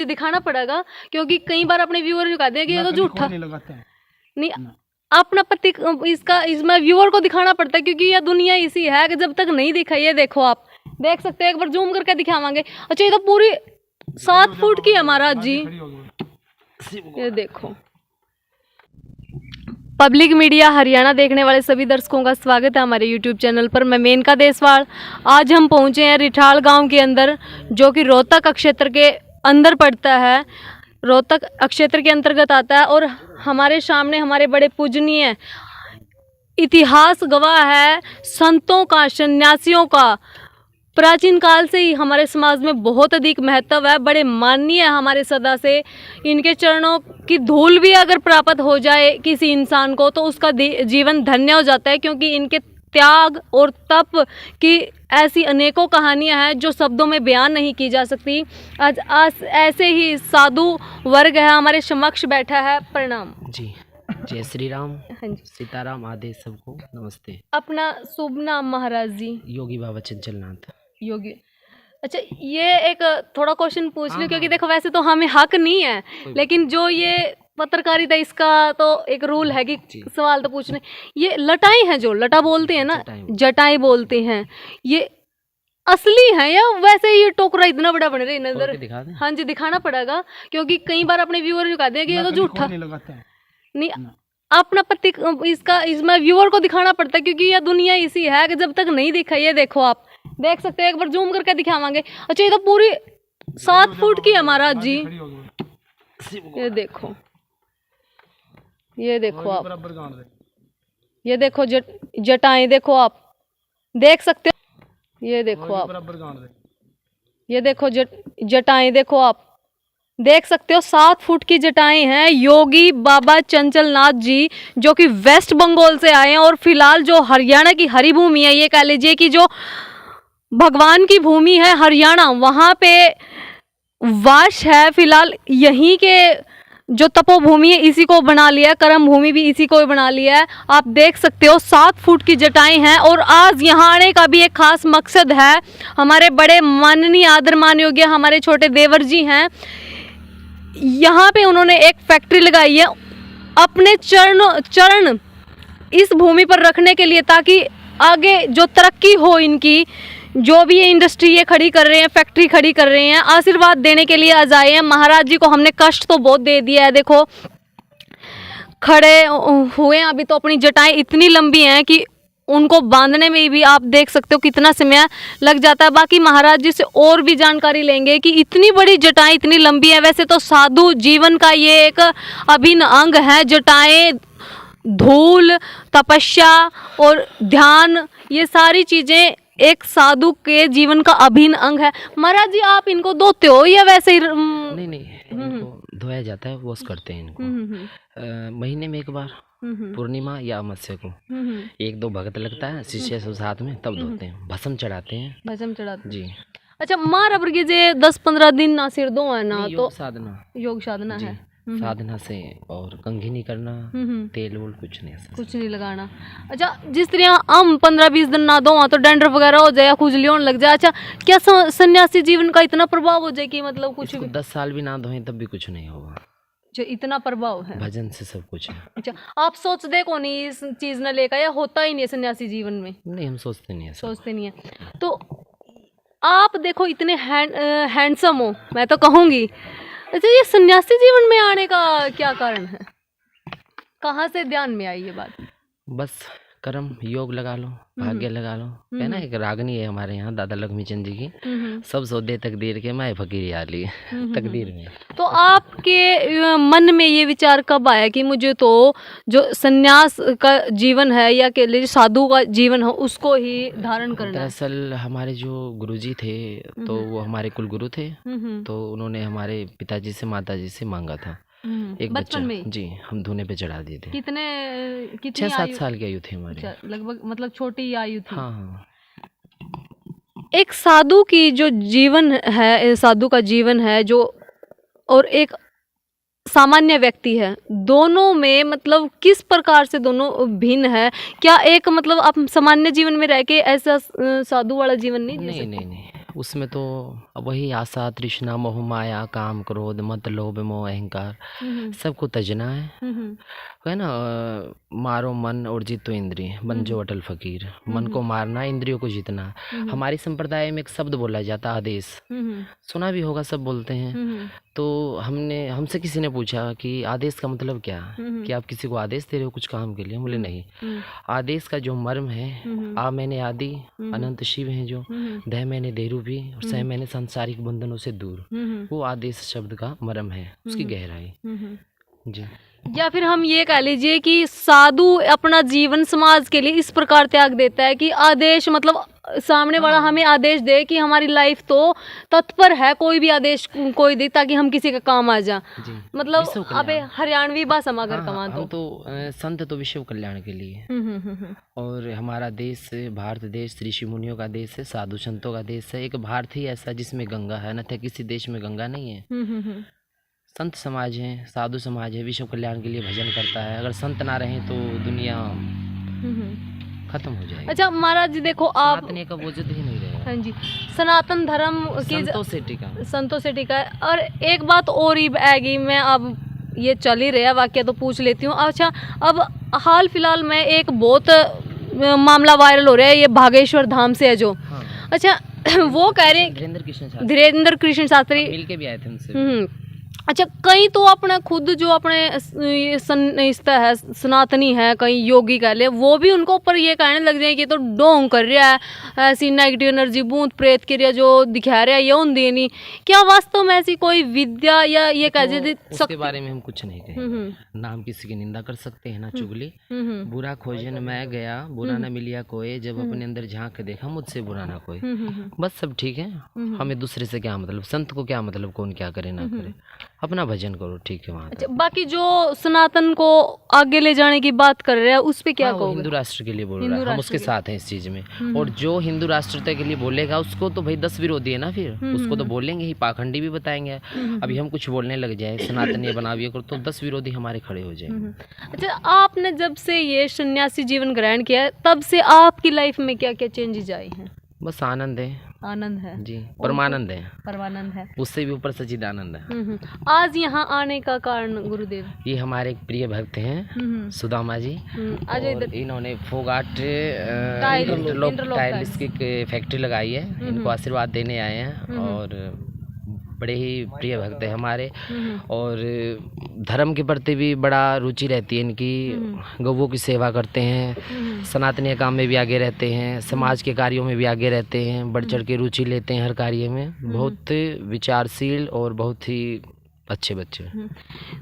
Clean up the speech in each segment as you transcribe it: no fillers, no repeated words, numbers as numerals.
प्रति दिखाना पड़ेगा, क्योंकि कई बार अपने व्यूअर को कहते हैं कि ये तो झूठा नहीं, अपना प्रति इसमें व्यूअर को दिखाना पड़ता है, क्योंकि ये दुनिया इसी है कि जब तक नहीं दिखा, ये देखो आप देख सकते हो, एक बार जूम करके दिखावांगे। अच्छा, ये तो पूरी 7 फुट की है महाराज जी, ये देखो। पब्लिक मीडिया हरियाणा देखने वाले सभी दर्शकों का स्वागत है हमारे यूट्यूब चैनल पर। मैं मेनका देसवाल। आज हम पहुंचे हैं रिठाल गांव के अंदर, जो कि रोहतक क्षेत्र के अंदर पड़ता है, रोहतक क्षेत्र के अंतर्गत आता है। और हमारे सामने हमारे बड़े पूजनीय इतिहास गवाह है संतों का, सन्यासियों का। प्राचीन काल से ही हमारे समाज में बहुत अधिक महत्व है, बड़े माननीय है हमारे सदा से। इनके चरणों की धूल भी अगर प्राप्त हो जाए किसी इंसान को, तो उसका जीवन धन्य हो जाता है, क्योंकि इनके त्याग और तप की ऐसी अनेकों कहानियां हैं जो शब्दों में बयान नहीं की जा सकती। आज ऐसे ही साधु वर्ग है हमारे समक्ष बैठा है। प्रणाम जी, जय श्री राम। हाँ जी, सीताराम आदेश सबको नमस्ते। अपना शुभ नाम महाराज जी? योगी बाबा चंचल नाथ। योगी। अच्छा, ये एक थोड़ा क्वेश्चन पूछ लूं, क्योंकि देखो वैसे तो हमें हक नहीं है, लेकिन जो ये पत्रकारिता इसका तो एक रूल है कि सवाल तो पूछने। ये लटाई है, जो लटा बोलते हैं ना, जटाई बोलते हैं, ये असली है या वैसे ये टोकरा इतना बड़ा बन रहा है नजर? हाँ जी, दिखाना पड़ेगा, क्योंकि कई बार अपने व्यूअर को कहते हैं कि ये तो झूठा नहीं, अपना प्रति इसमें व्यूअर को दिखाना पड़ता है, क्योंकि ये दुनिया इसी है कि जब तक नहीं दिखा, ये देखो आप देख सकते हो, एक बार जूम करके दिखावांगे। अच्छा, ये तो पूरी 7 फुट की है महाराज जी, ये देखो, ये देखो आप, ये देखो जटाएं देखो, आप देख सकते हो, ये देखो आप, ये देखो जटाएं देखो, आप देख सकते हो, 7 फुट की जटाएं हैं। योगी बाबा चंचल नाथ जी, जो कि वेस्ट बंगाल से आए हैं, और फिलहाल जो हरियाणा की हरी भूमि है, ये कह लीजिए कि जो भगवान की भूमि है हरियाणा, वहाँ पे वास है फिलहाल। यहीं के जो तपोभूमि है, इसी को बना लिया है, कर्म भूमि भी इसी को बना लिया है। आप देख सकते हो 7 फुट की जटाएं हैं। और आज यहाँ आने का भी एक खास मकसद है। हमारे बड़े माननीय आदर मान योग्य हमारे छोटे देवर जी हैं, यहाँ पे उन्होंने एक फैक्ट्री लगाई है अपने चरण इस भूमि पर रखने के लिए, ताकि आगे जो तरक्की हो इनकी, जो भी ये इंडस्ट्री ये खड़ी कर रहे हैं, फैक्ट्री खड़ी कर रहे हैं, आशीर्वाद देने के लिए आज आए हैं। महाराज जी को हमने कष्ट तो बहुत दे दिया है, देखो खड़े हुए हैं अभी, तो अपनी जटाएं इतनी लंबी हैं कि उनको बांधने में भी आप देख सकते हो कितना समय लग जाता है। बाकी महाराज जी से और भी जानकारी लेंगे कि इतनी बड़ी जटाएं इतनी लंबी है। वैसे तो साधु जीवन का ये एक अभिन्न अंग है, जटाएं, धूल, तपस्या और ध्यान, ये सारी चीजें एक साधु के जीवन का अभिन्न अंग है। महाराज जी, आप इनको धोते हो या वैसे ही? नहीं, इनको धोया जाता है, वॉश करते हैं इनको महीने में एक बार, पूर्णिमा या अमावस्या को 1-2 भगत लगता है शिष्य सब साथ में, तब धोते हैं, भस्म चढ़ाते हैं। भस्म चढ़ाते जी। अच्छा, माँ रबर के जे 10-15 दिन ना सिर दो है ना, तो योग साधना है, साधना से, और कंघी नहीं करना, तेल वोल कुछ नहीं लगाना। अच्छा, जिस तरह हम 15-20 दिन ना दो तो डैंड्रफ वगैरह हो जाए या खुजली होने लग जाए, अच्छा क्या सन्यासी जीवन का इतना प्रभाव हो जाए कि मतलब कुछ भी 10 साल भी ना धोए तब भी कुछ नहीं होगा? जो इतना प्रभाव है, भजन से सब कुछ है। अच्छा, आप सोचते कौन नहीं इस चीज न लेकर, या होता ही नहीं सन्यासी जीवन में? नहीं, हम सोचते नहीं है। तो आप देखो इतने हैंडसम हो, मैं तो कहूँगी। अच्छा, ये सन्यासी जीवन में आने का क्या कारण है? कहाँ से ध्यान में आई ये बात? बस कर्म योग लगा लो, भाग्य लगा लो, है ना। एक रागनी है हमारे यहाँ दादा लक्ष्मी चंद जी की, सब सौदे तकदीर के, मैं फकीर आली तकदीर में। तो आपके मन में ये विचार कब आया कि मुझे तो जो सन्यास का जीवन है या के लिए साधु का जीवन हो, उसको ही धारण करना है? दरअसल हमारे जो गुरुजी थे, तो वो हमारे कुल गुरु थे, तो उन्होंने हमारे पिताजी से, माताजी से मांगा था एक बच्चा में। जी, हम धूने पे चढ़ा दिए थे। कितनी 6-7 साल की आयु थी हमारी लगभग, मतलब छोटी आयु थी। हाँ। एक साधु की जो जीवन है, साधु का जीवन है जो, और एक सामान्य व्यक्ति है, दोनों में मतलब किस प्रकार से दोनों भिन्न है? क्या एक मतलब आप सामान्य जीवन में रह के ऐसा साधु वाला जीवन नहीं? नहीं, उसमें तो वही आशा तृष्णा मोह माया काम क्रोध मत लोभ मोह अहंकार सबको तजना है ना। मारो मन और जीतो इंद्रिय बन जो अटल फकीर। मन को मारना, इंद्रियों को जीतना। हमारी संप्रदाय में एक शब्द बोला जाता है आदेश, सुना भी होगा, सब बोलते हैं। तो हमसे किसी ने पूछा कि आदेश का मतलब क्या है, कि आप किसी को आदेश दे रहे हो कुछ काम के लिए? बोले नहीं, आदेश का जो मर्म है, आ मैंने आदि अनंत शिव हैं जो, दह मैंने देरूपी और सह मैंने सांसारिक बंधनों से दूर, वो आदेश शब्द का मर्म है, उसकी गहराई जी। या फिर हम ये कह लीजिए कि साधु अपना जीवन समाज के लिए इस प्रकार त्याग देता है कि आदेश मतलब सामने वाला हमें आदेश दे कि हमारी लाइफ तो तत्पर है, कोई भी आदेश कोई दे ताकि हम किसी का काम आ जा। मतलब अबे हरियाणवी भाषा में अगर कमा तो संत तो विश्व कल्याण के लिए। और हमारा देश भारत देश ऋषि मुनियों का देश है, साधु संतों का देश है। एक भारत ही ऐसा जिसमें गंगा है, न तो किसी देश में गंगा नहीं है। संत समाज है, साधु समाज है, विश्व कल्याण के लिए भजन करता है। अगर संत ना रहे तो दुनिया खत्म हो जाएगी। अच्छा महाराज जी देखो, आप सनातन का वजूद ही नहीं रहेगा। हाँ जी, सनातन धर्म की संतों से टिका है। और एक बात और ही आएगी, मैं अब ये चल ही रहा वाक्य तो पूछ लेती हूँ। अच्छा, अब हाल फिलहाल में एक बहुत मामला वायरल हो रहा है, ये बागेश्वर धाम से है जो। हाँ। अच्छा वो कह रहे हैं धीरेन्द्र कृष्ण शास्त्री मिलके भी आए थे उनसे। अच्छा, कई तो अपने खुद जो अपने है सनातनी है, कई योगी कह ले, वो भी उनको ऊपर ये कहने लग जाए कि तो डोंग कर रहा है, ऐसी नेगेटिव एनर्जी भूत प्रेत क्रिया जो दिखा रहा है ये उन देनी। क्या वास्तव में ऐसी कोई विद्या या ये कह जाए उसके बारे में हम कुछ नहीं कहेंगे। नाम किसी की निंदा कर सकते हैं ना चुगली। बुरा खोजन मैं गया बुरा न मिलिया कोई, जब अपने अंदर झांक के देखा मुझसे बुरा ना कोई। बस सब ठीक है, हमें दूसरे से क्या मतलब, संत को क्या मतलब, कौन क्या करे ना करे, अपना भजन करो, ठीक है वहाँ। अच्छा, बाकी जो सनातन को आगे ले जाने की बात कर रहे हैं उस पे क्या कहोगे? हिंदू राष्ट्र के लिए बोल रहा है, हम उसके साथ हैं इस चीज में। और जो हिंदू राष्ट्रता के लिए बोलेगा उसको तो भाई 10 विरोधी है ना, फिर उसको तो बोलेंगे ही, पाखंडी भी बताएंगे। अभी हम कुछ बोलने लग जाए सनातन ये बनाविए करो तो 10 विरोधी हमारे खड़े हो जाएंगे। अच्छा, आपने जब से ये सन्यासी जीवन ग्रहण किया तब से आपकी लाइफ में क्या क्या चेंजेस आए हैं? बस आनंद है। आनंद है जी, परमानंद है। परमानंद है, उससे भी ऊपर सच्चिदानंद है। आज यहाँ आने का कारण गुरुदेव? ये हमारे एक प्रिय भक्त हैं सुदामा जी, और इन्होंने फोगाट टाइल्स की फैक्ट्री लगाई है, इनको आशीर्वाद देने आए हैं। और बड़े ही प्रिय भक्त है हमारे, और धर्म के प्रति भी बड़ा रुचि रहती है इनकी। गौओं की सेवा करते हैं, सनातनीय काम में भी आगे रहते हैं, समाज के कार्यों में भी आगे रहते हैं, बढ़ चढ़ के रुचि लेते हैं हर कार्य में। बहुत विचारशील और बहुत ही अच्छे बच्चे।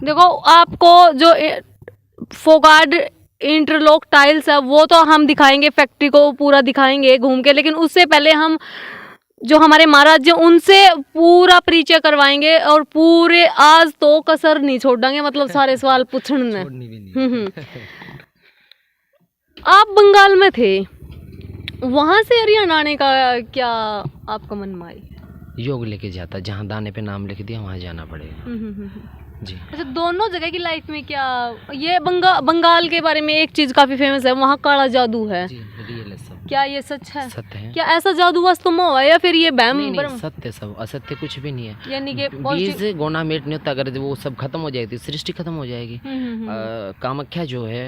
देखो, आपको जो फोगाट इंटरलॉक टाइल्स है वो तो हम दिखाएंगे, फैक्ट्री को पूरा दिखाएंगे घूम के, लेकिन उससे पहले हम जो हमारे महाराज जी उनसे पूरा परिचय करवाएंगे। और पूरे आज तो कसर नहीं छोड़ेंगे, मतलब सारे सवाल पूछने। आप बंगाल में थे, वहां से हरियाणा आने का क्या आपका मन में आई? योग लेके जाता, जहाँ दाने पे नाम लिख दिया वहाँ जाना पड़ेगा जी। अच्छा, दोनों जगह की लाइफ में क्या ये बंगाल के बारे में एक चीज काफी फेमस है, वहाँ काला जादू है जी, रियल है सब। क्या ये सच है? सत्य है। क्या ऐसा जादू वास्तव में हुआ है या फिर ये बहम? नहीं, सत्य सब, असत्य कुछ भी नहीं है। यानी कि बीज गोना मेट नहीं होता, अगर वो सब खत्म हो जाएगी सृष्टि खत्म हो जाएगी। कामाख्या जो है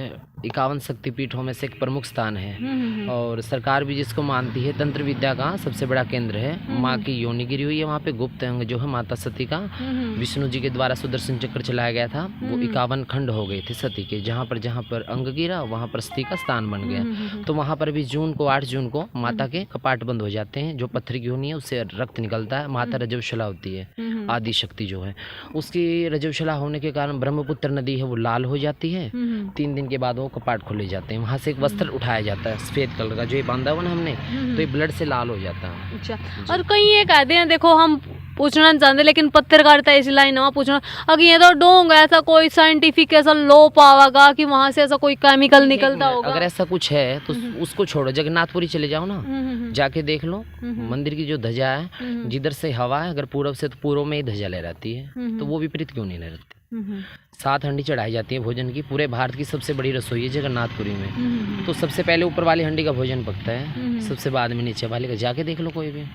51 शक्तिपीठों में से एक प्रमुख स्थान है, और सरकार भी जिसको मानती है तंत्र विद्या का सबसे बड़ा केंद्र है। माँ की योनि गिरी हुई है वहाँ पे, गुप्त अंग जो है माता सती का विष्णु जी के द्वारा सुदर्शन चक्र चलाया गया था, वो 51 खंड हो गए थे सती के। जहाँ पर अंग गिरा वहाँ पर सती का स्थान बन गया। तो वहाँ पर भी 8 जून को माता के कपाट बंद हो जाते हैं। जो पत्थर की योनि है उससे रक्त निकलता है, माता रजवशला होती है, आदि शक्ति जो है उसकी रजवशला होने के कारण ब्रह्मपुत्र नदी है वो लाल हो जाती है। 3 दिन के बाद वो कपाट खोले जाते हैं, वहाँ से एक वस्त्र उठाया जाता है सफेद कलर का, जो ये बांधा हुआ ना हमने, तो ये ब्लड से लाल हो जाता है। अच्छा, और कहीं ये कहते हैं, देखो हम पूछना चाहते लेकिन पत्रकारिता इस लाइन में पूछना, अगर ये तो डोंग ऐसा कोई साइंटिफिक ऐसा लो पावागा कि वहाँ से ऐसा कोई केमिकल निकलता होगा? अगर ऐसा कुछ है तो उसको छोड़ो, जगन्नाथपुरी चले जाओ ना, जाके देख लो मंदिर की जो ध्वजा है, जिधर से हवा है अगर पूर्व से, तो पूर्व में ही ध्वजा लहराती है, तो वो विपरीत क्यों नहीं लहराती? 7 हंडी चढ़ाई जाती है भोजन की, पूरे भारत की सबसे बड़ी रसोई है जगन्नाथपुरी में। तो सबसे पहले ऊपर वाली हंडी का भोजन पकता है, सबसे बाद में नीचे वाले का, जाके देख लो कोई भी।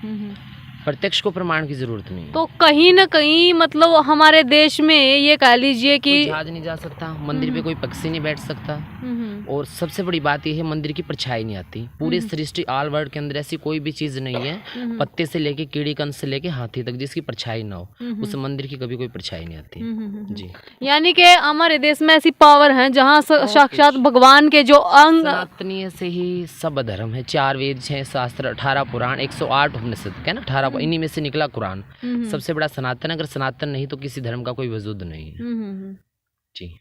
प्रत्यक्ष को प्रमाण की जरूरत नहीं है। तो कहीं ना कहीं मतलब हमारे देश में ये कह लीजिए कि कोई जहाज नहीं जा सकता, मंदिर पे कोई पक्षी नहीं बैठ सकता, और सबसे बड़ी बात यह है मंदिर की परछाई नहीं आती। पूरे सृष्टि ऑल वर्ल्ड के अंदर ऐसी कोई भी चीज नहीं है, पत्ते से लेके कीड़ी कंद से लेके हाथी तक, जिसकी परछाई ना हो, उस मंदिर की कभी कोई परछाई नहीं आती। जी, यानी कि हमारे देश में ऐसी पावर है जहाँ साक्षात भगवान के जो अंग, सनातनीय से ही सब धर्म है, 4 वेद, 6 शास्त्र, 18 पुराण, 108 उपनिषद, क्या ना 18, इन्हीं में से निकला कुरान। सबसे बड़ा सनातन, अगर सनातन नहीं तो किसी धर्म का कोई वजूद नहीं है। जी,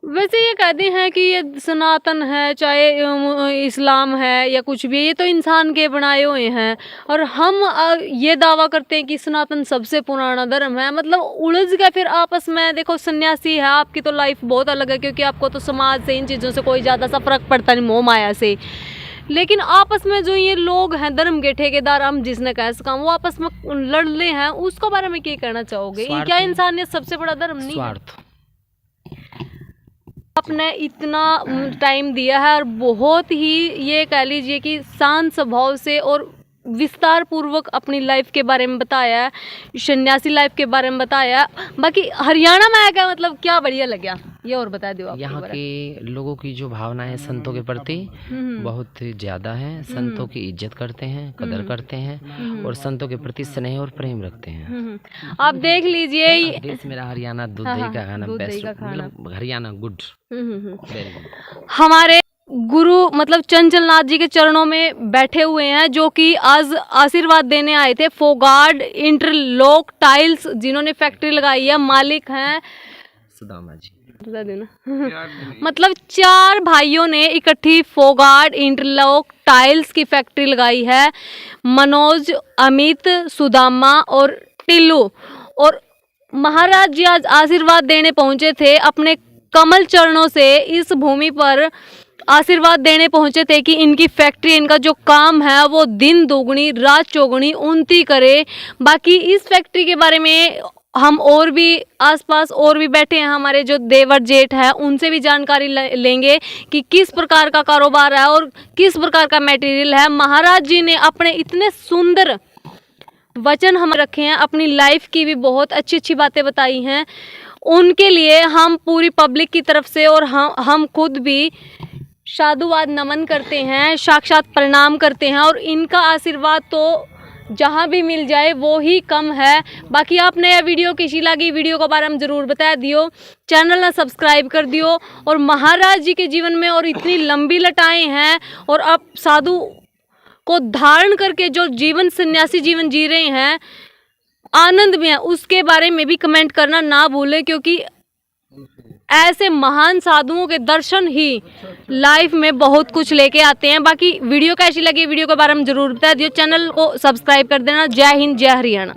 वैसे ये कहते हैं कि ये सनातन है, चाहे इस्लाम है या कुछ भी, ये तो इंसान के बनाए हुए हैं, और हम ये दावा करते हैं कि सनातन सबसे पुराना धर्म है। मतलब उलझ गए फिर आपस में। देखो सन्यासी है, आपकी तो लाइफ बहुत अलग है, क्योंकि आपको तो समाज से, इन चीज़ों से कोई ज़्यादा सा फर्क पड़ता नहीं, मोह माया से। लेकिन आपस में जो ये लोग हैं धर्म के ठेकेदार, हम जिसने कह सका, वो आपस में लड़ ले हैं, उसके बारे में क्या कहना चाहोगे? क्या इंसानियत सबसे बड़ा धर्म नहीं है? आपने इतना टाइम दिया है और बहुत ही ये कह लीजिए कि शांत स्वभाव से और विस्तार पूर्वक अपनी लाइफ के बारे में बताया है, सन्यासी लाइफ के बारे में बताया है। बाकी हरियाणा में आया मतलब क्या बढ़िया लगा, ये और बता दो आप। यहाँ के लोगों की जो भावना है संतों के प्रति बहुत ज़्यादा है। संतों की इज्जत करते हैं, कदर करते हैं, और संतों के प्रति स्नेह और प्रेम रखते हैं। आप देख लीजिए, देश मेरा हरियाणा, दूध दही का खाना बेस्ट, मतलब हरियाणा गुड। हमारे गुरु मतलब चंचल नाथ जी के चरणों में बैठे हुए हैं, जो कि आज आशीर्वाद देने आए थे। फोगार्ड इंटरलॉक टाइल्स जिन्होंने फैक्ट्री लगाई है, मालिक हैं सुदामा जी। बता देना मतलब 4 भाइयों ने इकट्ठी फोगार्ड इंटरलॉक टाइल्स की फैक्ट्री लगाई है। मनोज, अमित, सुदामा और टिल्लू। और महाराज जी आज आशीर्वाद देने पहुंचे थे, अपने कमल चरणों से इस भूमि पर आशीर्वाद देने पहुंचे थे कि इनकी फैक्ट्री, इनका जो काम है वो दिन दोगुनी रात चौगुनी उन्नति करे। बाकी इस फैक्ट्री के बारे में हम और भी आसपास और भी बैठे हैं हमारे जो देवर जेठ है, उनसे भी जानकारी लेंगे कि किस प्रकार का कारोबार है और किस प्रकार का मटेरियल है। महाराज जी ने अपने इतने सुंदर वचन हम रखे हैं, अपनी लाइफ की भी बहुत अच्छी अच्छी बातें बताई हैं। उनके लिए हम पूरी पब्लिक की तरफ से और हम खुद भी साधुवाद नमन करते हैं, साक्षात प्रणाम करते हैं। और इनका आशीर्वाद तो जहाँ भी मिल जाए वो ही कम है। बाकी आपने यह वीडियो कैसी लगी, वीडियो के बारे में ज़रूर बता दियो, चैनल ना सब्सक्राइब कर दियो। और महाराज जी के जीवन में और इतनी लंबी लटाएं हैं, और आप साधु को धारण करके जो जीवन, सन्यासी जीवन जी रहे हैं, आनंद में है, उसके बारे में भी कमेंट करना ना भूलें, क्योंकि ऐसे महान साधुओं के दर्शन ही लाइफ में बहुत कुछ लेके आते हैं। बाकी वीडियो कैसी लगी, वीडियो के बारे में जरूर बता दियो, चैनल को सब्सक्राइब कर देना। जय हिंद, जय हरियाणा।